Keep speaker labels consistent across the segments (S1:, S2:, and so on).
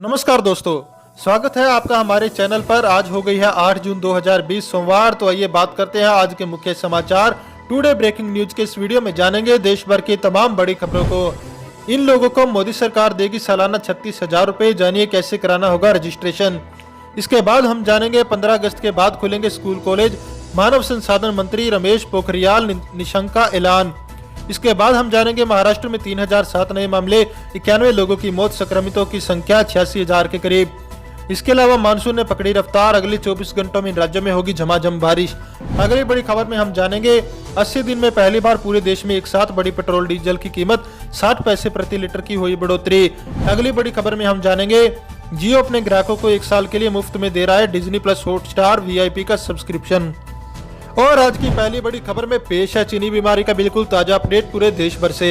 S1: नमस्कार दोस्तों, स्वागत है आपका हमारे चैनल पर। आज हो गई है 8 जून 2020 सोमवार। तो आइए बात करते हैं आज के मुख्य समाचार। टुडे ब्रेकिंग न्यूज के इस वीडियो में जानेंगे देश भर की तमाम बड़ी खबरों को। इन लोगों को मोदी सरकार देगी सालाना 36,000 रुपए, जानिए कैसे कराना होगा रजिस्ट्रेशन। इसके बाद हम जानेंगे 15 अगस्त के बाद खुलेंगे स्कूल कॉलेज, मानव संसाधन मंत्री रमेश पोखरियाल निशंक का ऐलान। इसके बाद हम जानेंगे महाराष्ट्र में 3007 नए मामले, 91 लोगों की मौत, संक्रमितों की संख्या 86,000 के करीब। इसके अलावा मानसून ने पकड़ी रफ्तार, अगले 24 घंटों में इन राज्यों में होगी झमाझम बारिश। अगली बड़ी खबर में हम जानेंगे 80 दिन में पहली बार पूरे देश में एक साथ बढ़ी पेट्रोल डीजल की कीमत, 60 पैसे प्रति लीटर की हुई बढ़ोतरी। अगली बड़ी खबर में हम जानेंगे जियो अपने ग्राहकों को 1 साल के लिए मुफ्त में दे रहा है डिज्नी प्लस हॉटस्टार VIP का सब्सक्रिप्शन। और आज की पहली बड़ी खबर में पेश है चीनी बीमारी का बिल्कुल ताजा अपडेट पूरे देश भर से।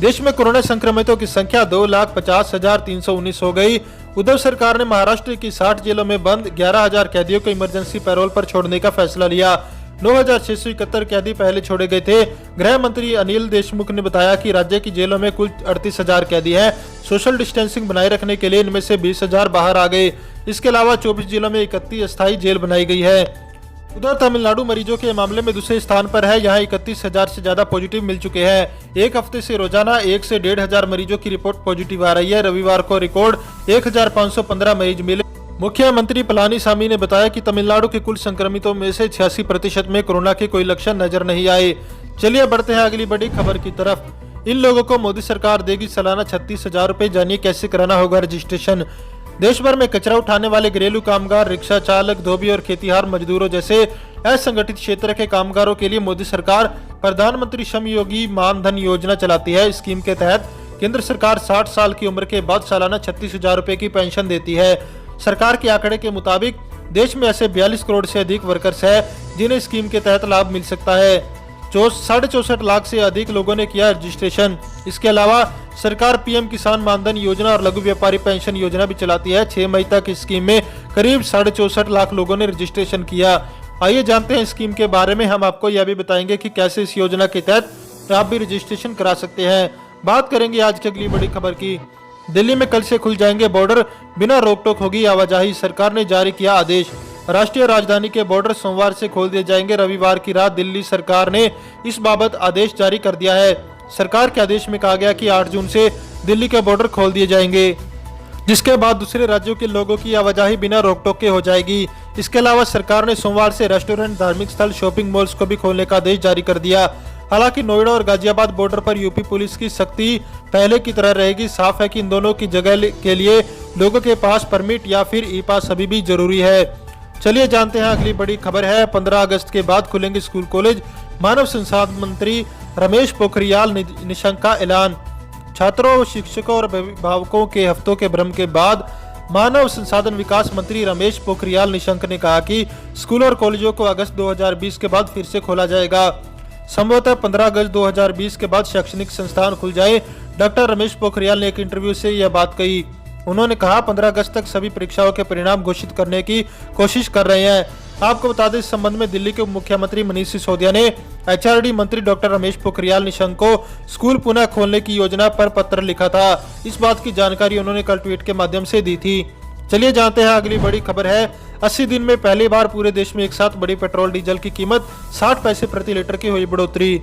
S1: देश में कोरोना संक्रमितों की संख्या 2,50,319 हो गई। उद्धव सरकार ने महाराष्ट्र की 60 जेलों में बंद 11,000 कैदियों को इमरजेंसी पैरोल पर छोड़ने का फैसला लिया। 9,671 कैदी पहले छोड़े गए थे। गृह मंत्री अनिल देशमुख ने बताया कि राज्य की जेलों में कुल 38,000 कैदी हैं। सोशल डिस्टेंसिंग बनाए रखने के लिए इनमें से 20,000 बाहर आ गए। इसके अलावा 24 जिलों में 31 अस्थायी जेल बनाई गई है। उधर तमिलनाडु मरीजों के मामले में दूसरे स्थान पर है। यहाँ 31,000 से ज्यादा पॉजिटिव मिल चुके हैं। एक हफ्ते से रोजाना 1 से 1,500 मरीजों की रिपोर्ट पॉजिटिव आ रही है। रविवार को रिकॉर्ड 1,515 मरीज मिले। मुख्यमंत्री पलानीसामी ने बताया कि तमिलनाडु के कुल संक्रमितों में से 86% में कोरोना के कोई लक्षण नजर नहीं आए। चलिए बढ़ते हैं अगली बड़ी खबर की तरफ। इन लोगों को मोदी सरकार देगी सालाना 36,000 रुपए, जानिए कैसे कराना होगा रजिस्ट्रेशन। देश भर में कचरा उठाने वाले घरेलू कामगार, रिक्शा चालक, धोबी और खेतीहार मजदूरों जैसे असंगठित क्षेत्र के कामगारों के लिए मोदी सरकार प्रधानमंत्री श्रम योगी मानधन योजना चलाती है। स्कीम के तहत केंद्र सरकार 60 साल की उम्र के बाद सालाना 36,000 रुपए की पेंशन देती है। सरकार के आंकड़े के मुताबिक देश में ऐसे 42 करोड़ से अधिक वर्कर्स है जिन्हें स्कीम के तहत लाभ मिल सकता है। 64.5 लाख से अधिक लोगों ने किया रजिस्ट्रेशन। इसके अलावा सरकार PM किसान मानधन योजना और लघु व्यापारी पेंशन योजना भी चलाती है। 6 मई तक इस स्कीम में करीब 64.5 लाख लोगों ने रजिस्ट्रेशन किया। आइए जानते हैं स्कीम के बारे में। हम आपको यह भी बताएंगे कि कैसे इस योजना के तहत आप भी रजिस्ट्रेशन करा सकते हैं। बात करेंगे आज की अगली बड़ी खबर की। दिल्ली में कल से खुल जाएंगे बॉर्डर, बिना रोक टोक होगी आवाजाही, सरकार ने जारी किया आदेश। राष्ट्रीय राजधानी के बॉर्डर सोमवार से खोल दिए जाएंगे। रविवार की रात दिल्ली सरकार ने इस बाबत आदेश जारी कर दिया है। सरकार के आदेश में कहा गया कि 8 जून से दिल्ली के बॉर्डर खोल दिए जाएंगे, जिसके बाद दूसरे राज्यों के लोगों की आवाजाही बिना रोक टोक के हो जाएगी। इसके अलावा सरकार ने सोमवार से रेस्टोरेंट, धार्मिक स्थल, शॉपिंग मॉल्स को भी खोलने का आदेश जारी कर दिया। हालांकि नोएडा और गाजियाबाद बॉर्डर पर यूपी पुलिस की सख्ती पहले की तरह रहेगी। साफ है कि इन दोनों की जगह के लिए लोगों के पास परमिट या फिर ई पास अभी भी जरूरी है। चलिए जानते हैं अगली बड़ी खबर है। 15 अगस्त के बाद खुलेंगे स्कूल कॉलेज, मानव संसाधन मंत्री रमेश पोखरियाल निशंक का ऐलान। छात्रों, शिक्षकों और अभिभावकों के हफ्तों के भ्रम के बाद मानव संसाधन विकास मंत्री रमेश पोखरियाल निशंक ने कहा कि स्कूल और कॉलेजों को अगस्त 2020 के बाद फिर से खोला जाएगा। संभवतः 15 अगस्त 2020 के बाद शैक्षणिक संस्थान खुल जाए। डॉक्टर रमेश पोखरियाल ने एक इंटरव्यू से यह बात कही। उन्होंने कहा 15 अगस्त तक सभी परीक्षाओं के परिणाम घोषित करने की कोशिश कर रहे हैं। आपको बता दें, इस संबंध में दिल्ली के मुख्यमंत्री मनीष सिसोदिया ने HRD मंत्री डॉक्टर रमेश पोखरियाल निशंक को स्कूल पुनः खोलने की योजना पर पत्र लिखा था। इस बात की जानकारी उन्होंने कल ट्वीट के माध्यम से दी थी। चलिए जानते हैं अगली बड़ी खबर है। 80 दिन में पहली बार पूरे देश में एक साथ बढ़ी पेट्रोल डीजल की कीमत, 60 पैसे प्रति लीटर की हुई बढ़ोतरी।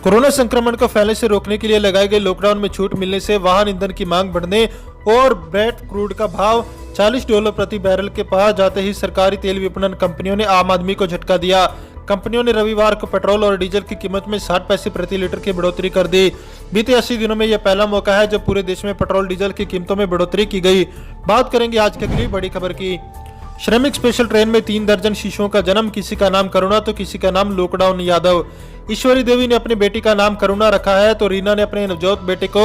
S1: कोरोना संक्रमण को फैलने से रोकने के लिए लगाए गए लॉकडाउन में छूट मिलने से वाहन ईंधन की मांग बढ़ने और ब्रेट क्रूड का भाव $40 प्रति बैरल के पार जाते ही सरकारी तेल विपणन कंपनियों ने आम आदमी को झटका दिया। कंपनियों ने रविवार को पेट्रोल और डीजल की कीमत में 60 पैसे प्रति लीटर की बढ़ोतरी कर दी। बीते 80 दिनों में यह पहला मौका है जब पूरे देश में पेट्रोल डीजल की कीमतों में बढ़ोतरी की गई। बात करेंगे आज की अगली बड़ी खबर की। श्रमिक स्पेशल ट्रेन में 3 दर्जन शिशुओं का जन्म, किसी का नाम करुणा तो किसी का नाम लॉकडाउन यादव। ईश्वरी देवी ने अपनी बेटी का नाम करुणा रखा है तो रीना ने अपने नवजात बेटे को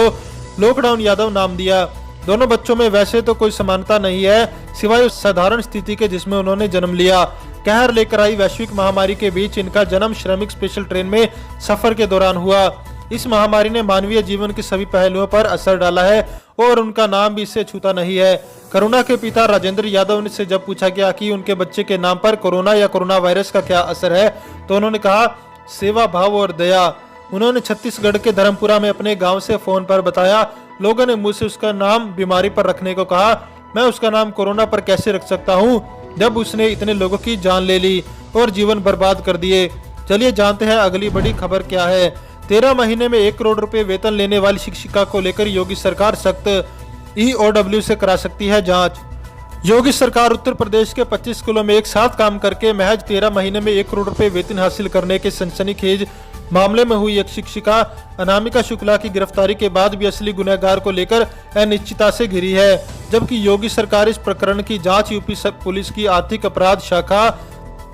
S1: लॉकडाउन यादव नाम दिया। दोनों बच्चों में वैसे तो कोई समानता नहीं है, सिवाय उस साधारण स्थिति के जिसमें उन्होंने जन्म लिया। कहर लेकर आई वैश्विक महामारी के बीच इनका जन्म श्रमिक स्पेशल ट्रेन में सफर के दौरान हुआ। इस महामारी ने मानवीय जीवन के सभी पहलुओं पर असर डाला है और उनका नाम भी इससे छूता नहीं है। करुणा के पिता राजेंद्र यादव से जब पूछा गया कि उनके बच्चे के नाम पर कोरोना या कोरोना वायरस का क्या असर है, तो उन्होंने कहा सेवा भाव और दया। उन्होंने छत्तीसगढ़ के धर्मपुरा में अपने गांव से फोन पर बताया। लोगों ने मुझसे उसका नाम बीमारी पर रखने को कहा। मैं उसका नाम कोरोना पर कैसे रख सकता हूँ जब उसने इतने लोगों की जान ले ली और जीवन बर्बाद कर दिए। चलिए जानते हैं अगली बड़ी खबर क्या है। 13 महीने में 1 करोड़ रुपए वेतन लेने वाली शिक्षिका को लेकर योगी सरकार सख्त, EOW से करा सकती है जांच। योगी सरकार उत्तर प्रदेश के 25 स्कूलों में एक साथ काम करके महज 13 महीने में 1 करोड़ रुपए वेतन हासिल करने के सनसनीखेज मामले में हुई एक शिक्षिका अनामिका शुक्ला की गिरफ्तारी के बाद भी असली गुनहगार को लेकर अनिश्चितता से घिरी है। जबकि योगी सरकार इस प्रकरण की जांच यूपी पुलिस की आर्थिक अपराध शाखा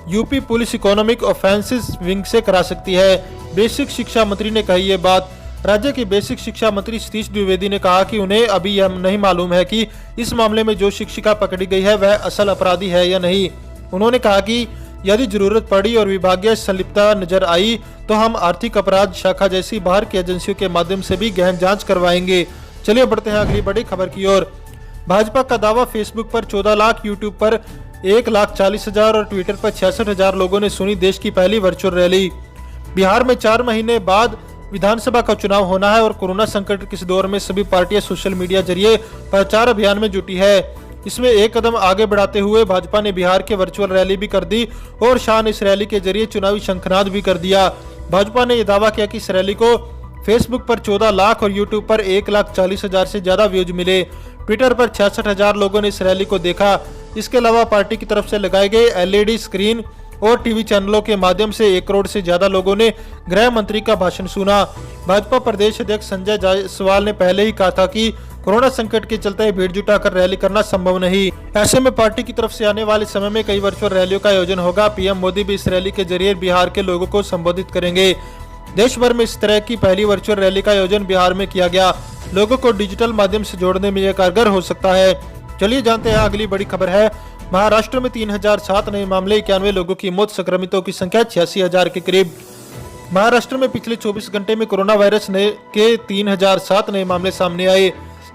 S1: UP police economic offences wing से करा सकती है। बेसिक शिक्षा मंत्री ने कही ये बात। राज्य के बेसिक शिक्षा मंत्री सतीश द्विवेदी ने कहा कि उन्हें अभी यह नहीं मालूम है कि इस मामले में जो शिक्षिका पकड़ी गई है वह असल अपराधी है या नहीं। उन्होंने कहा कि यदि जरूरत पड़ी और विभागीय संलिप्तता नजर आई तो हम आर्थिक अपराध शाखा जैसी बाहर की एजेंसियों के माध्यम से भी गहन जांच करवाएंगे। चलिए बढ़ते हैं अगली बड़ी खबर की ओर। भाजपा का दावा, फेसबुक पर 14 लाख, यूट्यूब पर 1,40,000 और ट्विटर पर 66,000 लोगों ने सुनी देश की पहली वर्चुअल रैली। बिहार में 4 महीने बाद विधानसभा का चुनाव होना है और कोरोना संकट के इस दौर में सभी पार्टियां सोशल मीडिया जरिए प्रचार अभियान में जुटी है। इसमें एक कदम आगे बढ़ाते हुए भाजपा ने बिहार के वर्चुअल रैली भी कर दी और शाह ने इस रैली के जरिए चुनावी शंखनाद भी कर दिया। भाजपा ने यह दावा किया कि इस रैली को फेसबुक पर 14 लाख और यूट्यूब पर 1,40,000 से ज्यादा व्यूज मिले। ट्विटर पर 66,000 लोगों ने इस रैली को देखा। इसके अलावा पार्टी की तरफ से लगाए गए LED स्क्रीन और टीवी चैनलों के माध्यम से 1 करोड़ से ज्यादा लोगों ने गृह मंत्री का भाषण सुना। भाजपा प्रदेश अध्यक्ष संजय जायसवाल ने पहले ही कहा था कि कोरोना संकट के चलते भीड़ जुटाकर रैली करना संभव नहीं। ऐसे में पार्टी की तरफ से आने वाले समय में कई वर्चुअल रैलियों का आयोजन होगा। पीएम मोदी भी इस रैली के जरिए बिहार के लोगों को संबोधित करेंगे। देश भर में इस तरह की पहली वर्चुअल रैली का आयोजन बिहार में किया गया। लोगों को डिजिटल माध्यम से जोड़ने में यह कारगर हो सकता है। चलिए जानते हैं अगली बड़ी खबर है। महाराष्ट्र में 3007 नए मामले, 91 लोगों की मौत, संक्रमितों की संख्या 86,000 के करीब। महाराष्ट्र में पिछले 24 घंटे में कोरोना वायरस के 3007 नए मामले सामने आए,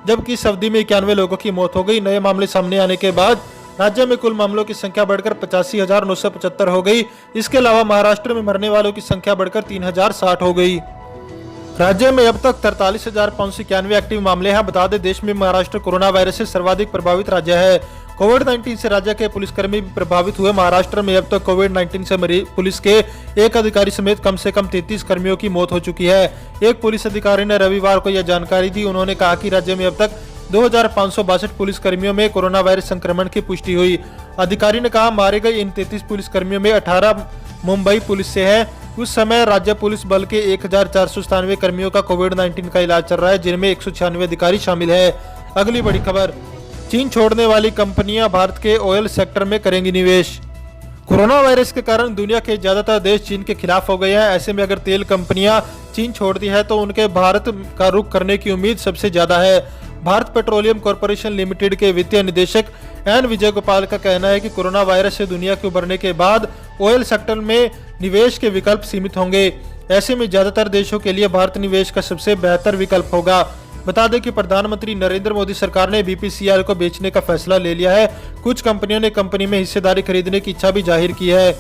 S1: जबकि इस अवधि में 91 लोगों की मौत हो गई। नए मामले सामने आने के बाद राज्य में कुल मामलों की संख्या बढ़कर 85,975 हो गई। इसके अलावा महाराष्ट्र में मरने वालों की संख्या बढ़कर 3060 हो गई। राज्य में अब तक 43,591 एक्टिव मामले हैं। बता दें, देश में महाराष्ट्र कोरोना वायरस से सर्वाधिक प्रभावित राज्य है। कोविड-19 से राज्य के पुलिसकर्मी भी प्रभावित हुए। महाराष्ट्र में अब तक कोविड-19 से मरी पुलिस के एक अधिकारी समेत कम से कम 33 कर्मियों की मौत हो चुकी है। एक पुलिस अधिकारी ने रविवार को यह जानकारी दी। उन्होंने कहा कि राज्य में अब तक 2,562 पुलिस कर्मियों में कोरोना वायरस संक्रमण की पुष्टि हुई। अधिकारी ने कहा, मारे गए इन 33 पुलिस कर्मियों में 18 मुंबई पुलिस से है। उस समय राज्य पुलिस बल के 1,497 कर्मियों का कोविड-19 का इलाज चल रहा है, जिनमें 196 अधिकारी शामिल है। अगली बड़ी खबर, चीन छोड़ने वाली कंपनियां भारत के ऑयल सेक्टर में करेंगी निवेश। कोरोना वायरस के कारण दुनिया के ज्यादातर देश चीन के खिलाफ हो गए हैं। ऐसे में अगर तेल कंपनियां चीन छोड़ती है तो उनके भारत का रुख करने की उम्मीद सबसे ज्यादा है। भारत पेट्रोलियम कॉर्पोरेशन लिमिटेड के वित्तीय निदेशक एन विजय गोपाल का कहना है कि कोरोना वायरस से दुनिया के उभरने के बाद ऑयल सेक्टर में निवेश के विकल्प सीमित होंगे। ऐसे में ज्यादातर देशों के लिए भारत निवेश का सबसे बेहतर विकल्प होगा। बता दें कि प्रधानमंत्री नरेंद्र मोदी सरकार ने BPCL को बेचने का फैसला ले लिया है। कुछ कंपनियों ने कंपनी में हिस्सेदारी खरीदने की इच्छा भी जाहिर की है।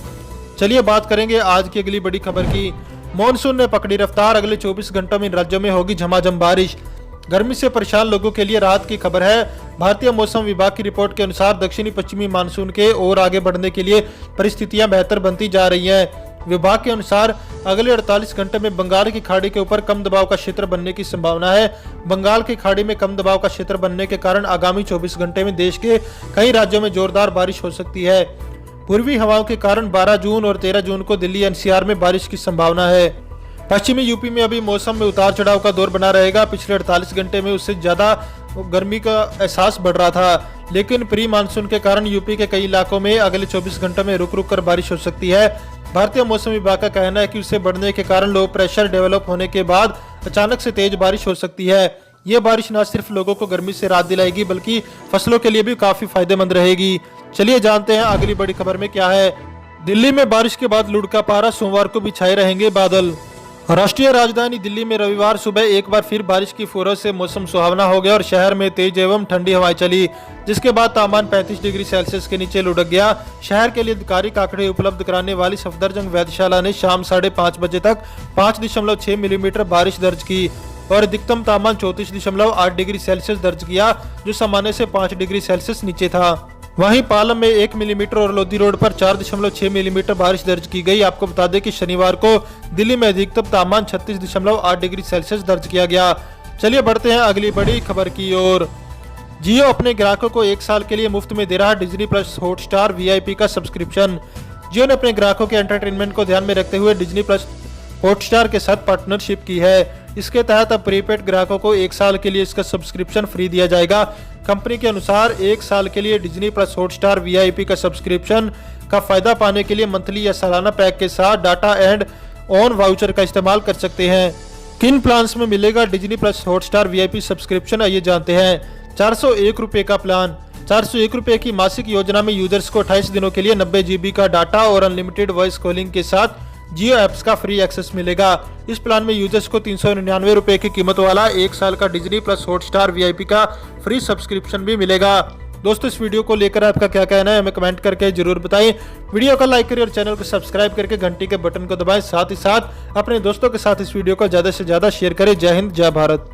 S1: चलिए बात करेंगे आज की अगली बड़ी खबर की। मॉनसून ने पकड़ी रफ्तार, अगले 24 घंटों में इन राज्यों में होगी झमाझम बारिश। गर्मी से परेशान लोगों के लिए राहत की खबर है। भारतीय मौसम विभाग की रिपोर्ट के अनुसार दक्षिणी पश्चिमी मानसून के और आगे बढ़ने के लिए परिस्थितियां बेहतर बनती जा रही हैं। विभाग के अनुसार अगले 48 घंटे में बंगाल की खाड़ी के ऊपर कम दबाव का क्षेत्र बनने की संभावना है। बंगाल की खाड़ी में कम दबाव का क्षेत्र बनने के कारण आगामी 24 घंटे में देश के कई राज्यों में जोरदार बारिश हो सकती है। पूर्वी हवाओं के कारण 12 जून और 13 जून को दिल्ली NCR में बारिश की संभावना है। पश्चिमी यूपी में अभी मौसम में उतार चढ़ाव का दौर बना रहेगा। पिछले 48 घंटे में उससे ज्यादा गर्मी का एहसास बढ़ रहा था, लेकिन प्री मानसून के कारण यूपी के कई इलाकों में अगले 24 घंटों में रुक रुक कर बारिश हो सकती है। भारतीय मौसम विभाग का कहना है कि उससे बढ़ने के कारण लो प्रेशर डेवलप होने के बाद अचानक से तेज बारिश हो सकती है। ये बारिश न सिर्फ लोगों को गर्मी से राहत दिलाएगी बल्कि फसलों के लिए भी काफी फायदेमंद रहेगी। चलिए जानते हैं अगली बड़ी खबर में क्या है। दिल्ली में बारिश के बाद लुढ़का पारा, सोमवार को भी छाए रहेंगे बादल। राष्ट्रीय राजधानी दिल्ली में रविवार सुबह एक बार फिर बारिश की फुहारों से मौसम सुहावना हो गया और शहर में तेज एवं ठंडी हवाएं चली, जिसके बाद तापमान 35 डिग्री सेल्सियस के नीचे लुढ़क गया। शहर के लिए आधिकारिक आंकड़े उपलब्ध कराने वाली सफदरजंग वेधशाला ने शाम 5:30 बजे तक 5.6 मिलीमीटर बारिश दर्ज की। और अधिकतम तापमान 34.8 डिग्री सेल्सियस दर्ज किया, जो सामान्य से 5 डिग्री सेल्सियस नीचे था। वहीं पालम में 1 मिलीमीटर और लोधी रोड पर 4.6 मिलीमीटर बारिश दर्ज की गई। आपको बता दें कि शनिवार को दिल्ली में अधिकतम तापमान 36.8 डिग्री सेल्सियस दर्ज किया गया। चलिए बढ़ते हैं अगली बड़ी खबर की ओर। जियो अपने ग्राहकों को 1 साल के लिए मुफ्त में दे रहा है डिज्नी प्लस हॉटस्टार वीआईपी का सब्सक्रिप्शन। जियो ने अपने ग्राहकों के एंटरटेनमेंट को ध्यान में रखते हुए डिज्नी प्लस हॉटस्टार के साथ पार्टनरशिप की है। इसके तहत अब प्रीपेड ग्राहकों को 1 साल के लिए इसका सब्सक्रिप्शन फ्री दिया जाएगा। कंपनी के अनुसार 1 साल के लिए डिज्नी प्लस हॉटस्टार वीआईपी का सब्सक्रिप्शन का फायदा पाने के लिए मंथली या सालाना पैक के साथ डाटा एंड ऑन वाउचर का इस्तेमाल कर सकते हैं। किन प्लान्स में मिलेगा Disney plus Hotstar VIP subscription, आइए जानते हैं। 401 रुपए का प्लान। 401 रुपए की मासिक योजना में यूजर्स को 28 दिनों के लिए 90 GB का डाटा और अनलिमिटेड वॉइस कॉलिंग के साथ जियो ऐप्स का फ्री एक्सेस मिलेगा। इस प्लान में यूजर्स को 399 रुपए की कीमत वाला 1 साल का डिज्नी प्लस हॉटस्टार वीआईपी का फ्री सब्सक्रिप्शन भी मिलेगा। दोस्तों, इस वीडियो को लेकर आपका क्या कहना है हमें कमेंट करके जरूर बताएं। वीडियो को लाइक करें और चैनल को सब्सक्राइब करके घंटी के बटन को दबाएं। साथ ही साथ अपने दोस्तों के साथ इस वीडियो को ज्यादा से ज्यादा शेयर करें। जय हिंद, जय भारत।